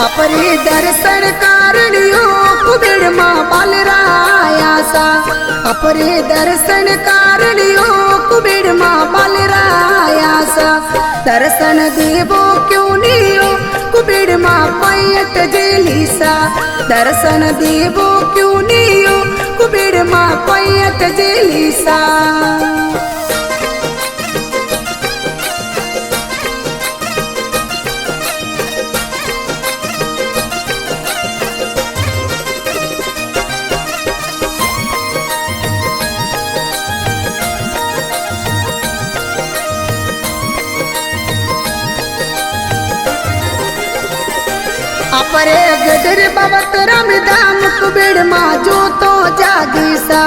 अपरे दर्शन कारणियो कुबेर माँ बालराया सा। अपरे दर्शन कारणियो कुबेर माँ बालराया सा। दर्शन देवो क्यों नियो कुबेर माँ पैयट जेलीसा। दर्शन देवो क्यों नियो कुबेर माँ पैयट जेलीसा। अपरे गडर बाबत रामधाम कुबेर माँ जो तो जागीसा।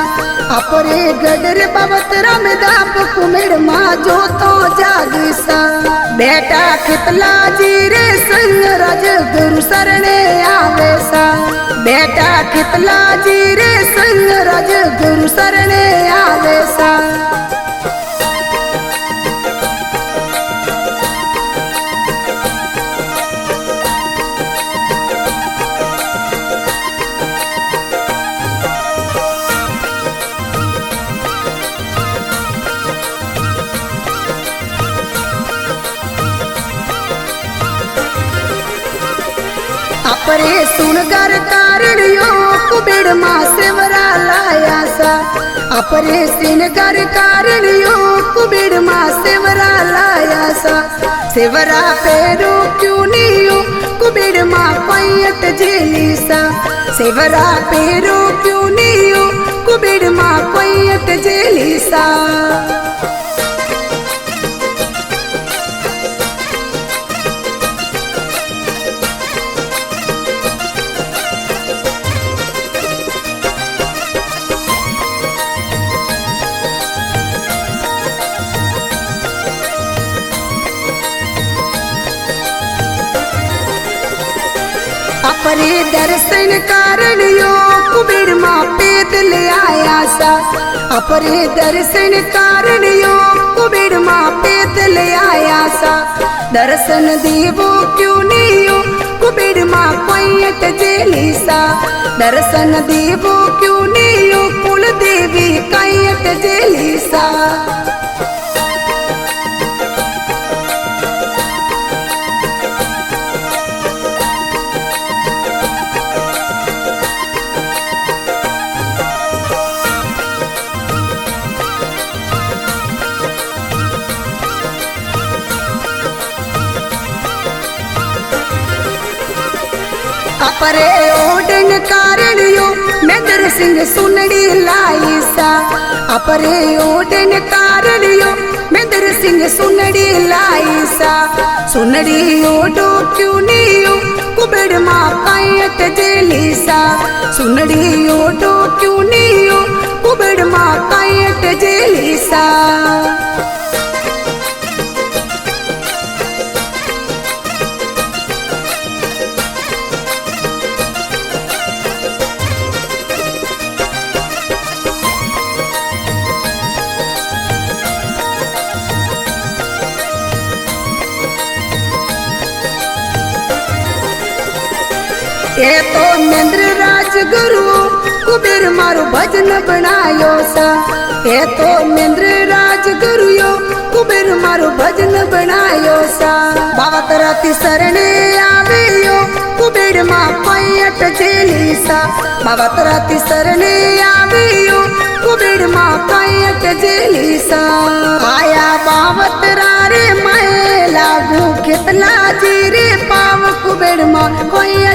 अपरे गडर बाबत रामधाम कुबेर माँ जो तो जागीसा। बेटा खितला जी रे संग राज गुरु सरने आवेसा। बेटा खितला जी रे संग राज गुरु सरने आवेसा। अपरे सुनगर कारणियो कुबेर माँ सेवरा लाया सा। अपरे सिनगर कारणियो कुबेर माँ सेवरा लाया सा। सेवरा पेरो क्यों नियो कुबेर माँ पैयट जेलीसा। सेवरा पेरो क्यों नियो कुबेर माँ पैयट जेलीसा। अपरे दर्शन कारणियो कुबेर माँ पैदल आया सा। अपरे दर्शन कारणियो कुबेर माँ पैदल आया सा। दर्शन देवो क्यों नियो कुबेर माँ पैयट जेलीसा। दर्शन देवो क्यों नियो कुल देवी कैयट जेलीसा। अपरे ओडन कारणियो महेंद्र सिंह सुनड़ी लाईसा। अपरे ओडन कारणियो महेंद्र सिंह सुनड़ी लाईसा। सुनड़ी ओडो क्यों नियो कुबेर माँ पैयट जेलीसा। सुनड़ी ओडो क्यों नियो कुबेर माँ पैयट जेलीसा। ये तो महेंद्र राज गुरु कुबेर मारो भजन बनायो सा। ये तो महेंद्र राज गुरु यो कुबेर मारो भजन बनायो सा। बाबत राती सरने आवेयो कुबेर माँ पैयट जेलीसा। बाबत राती सरने आवेयो कुबेर माँ पैयट जेलीसा। आया बाबत रे मैं लागू खितला जी रे पाव कुबेर माँ कोई